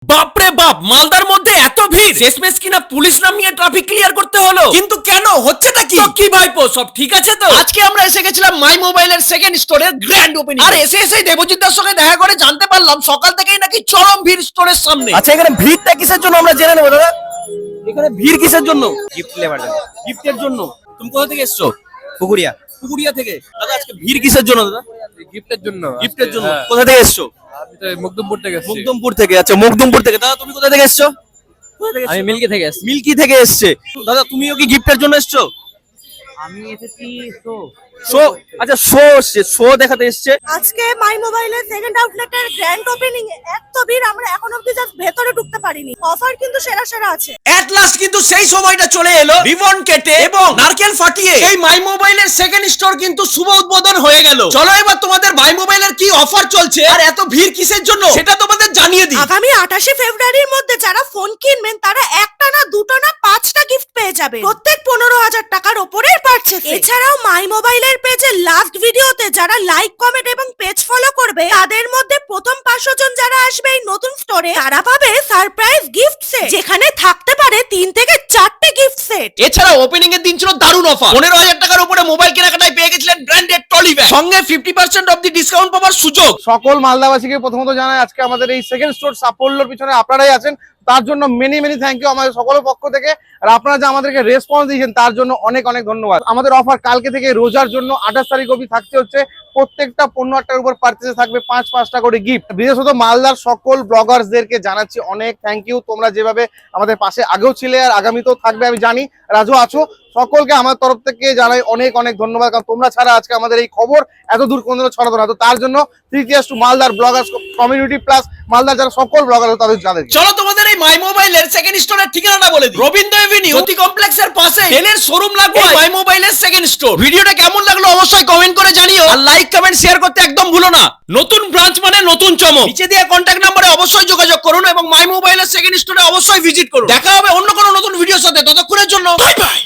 বাপরে বাপ, মালদার মধ্যে এত ভিড়, শেষমেশ কিনা পুলিশ নামিয়ে ট্রাফিক ক্লিয়ার করতে হলো। কিন্তু কেন হচ্ছেটা কি? তো কি ভাইপো, সব ঠিক আছে তো? আজকে আমরা এসে গেছিলাম মাই মোবাইলের সেকেন্ড স্টোরের গ্র্যান্ড ওপেনিং। আর এসে দেবজিৎ দার সঙ্গে দেখা করে জানতে পারলাম সকাল থেকেই নাকি চরম ভিড় স্টোরের সামনে। আচ্ছা, এখানে ভিড়টা কিসের জন্য আমরা জেনে নেবো দাদা। এখানে ভিড় কিসের জন্য? গিফট নেবার জন্য। গিফটের জন্য। তুমি কোথা থেকে এসছো? পুকুরিয়া। পুকুরিয়া থেকে। দাদা আজকে ভিড় কিসের জন্য দাদা? গিফটের জন্য। গিফটের জন্য। হ্যাঁ। কোথা থেকে এসছো? আমি তো মুকদমপুর থেকে এসেছি। মুকদমপুর থেকে। আচ্ছা, মুকদমপুর থেকে। দাদা তুমি কোথা থেকে এসছো? আমি মিল্কি থেকে এসেছি। মিল্কি থেকে এসছে। দাদা তুমিও কি গিফটের জন্য এসছো? আমি এসেছি তো শো, আচ্ছা শো এসছে, শো দেখাতে এসছে। আজকে মাই মোবাইলের সেকেন্ড আউটলেটের গ্র্যান্ড ওপেনিং এত ভিড়, আমরা এখন অবধি জাস্ট ভেতরে ঢুকতে পারিনি। অফার কিন্তু সেরা সেরা আছে। এট লাস্ট কিন্তু সেই সময়টা চলে এলো, রিবন কেটে এবং নারকেল ফাটিয়ে এই মাই মোবাইলের সেকেন্ড স্টোর কিন্তু শুভ উদ্বোধন হয়ে গেল। চলো এবার তোমাদের মাই মোবাইলের কি অফার চলছে আর এত ভিড় কিসের জন্য সেটা তোমাদের জানিয়ে দিই। আগামী 28শে ফেব্রুয়ারির মধ্যে যারা ফোন কিনবেন তারা একটা না দুটো না 5টা গিফট পেয়ে যাবে, প্রত্যেক 15,000 টাকার উপরের পারচেজ। এছাড়াও মাই মোবাইলের পেজে লাস্ট ভিডিওতে যারা লাইক কমেন্ট এবং পেজ ফলো করবে তাদের মধ্যে প্রথম 500 জন যারা আসবে এই নতুন স্টোরে তারা পাবে সারপ্রাইজ গিফট সেট, যেখানে থাকতে পারে 3 থেকে 4টে গিফট সেট। এছাড়া ওপেনিং এর দিন ছিল দারুণ অফার। 15,000 টাকার উপরে মোবাইল কেনাকাটায় পেয়ে গেছিলেন ব্র্যান্ডেড ট্রলি ব্যাগ, সঙ্গে 50% অবধি ডিসকাউন্ট পাওয়ার সুযোগ। সকল মালদাবাসীকে প্রথমত জানাই আজকে আমাদের এই সেকেন্ড স্টোর সাফল্যের পিছনে আপনারাই আছেন, তার জন্য মেনি থ্যাংক ইউ আমাদের সকলের পক্ষ থেকে। আর আপনারা যে আমাদেরকে রেসপন্স দিয়েছেন তার জন্য অনেক অনেক ধন্যবাদ। আমাদের অফার কালকে থেকে রোজার জন্য 28 তারিখ অবধি থাকতে হচ্ছে। প্রত্যেকটা 15 টাকার উপর পারচেজে থাকবে 5টা করে গিফট। বিশেষত মালদার সকল ব্লগার্সদেরকে জানাচ্ছি অনেক থ্যাংক ইউ। তোমরা যেভাবে আমাদের পাশে আগেও ছিলে আর আগামীতেও থাকবে আমি জানি, রাজু আছো, সকলকে আমার তরফ থেকে জানাই অনেক অনেক ধন্যবাদ। কারণ তোমরা ছাড়া আজকে আমাদের এই খবর এত দূর কোন ছড়াতো না। তো তার জন্য 3 ইয়ার্স টু মালদার ব্লগার্স কমিউনিটি প্লাস মালদার যারা সকল ব্লগার তাদের যাদের। চলো তোমাদের এই মাই মোবাইলের সেকেন্ড স্টোরের ঠিকানাটা বলে দিই। রবীন্দ্র এভিনিউ জ্যোতি কমপ্লেক্সের পাশে ডেলের শোরুম লাগবে মাই মোবাইলের সেকেন্ড স্টোর। ভিডিওটা কেমন লাগলো অবশ্যই কমেন্ট করে জানিও, আর লাইক কমেন্ট শেয়ার করতে একদম ভুলো না। নতুন ব্রাঞ্চ মানে নতুন চমক। নিচে দেওয়া কন্ট্যাক্ট নম্বরে অবশ্যই যোগাযোগ করুন এবং মাই মোবাইলের সেকেন্ড স্টোরে অবশ্যই ভিজিট করুন। দেখা হবে অন্য কোনো নতুন ভিডিওর সাথে, ততক্ষণের জন্য বাই বাই।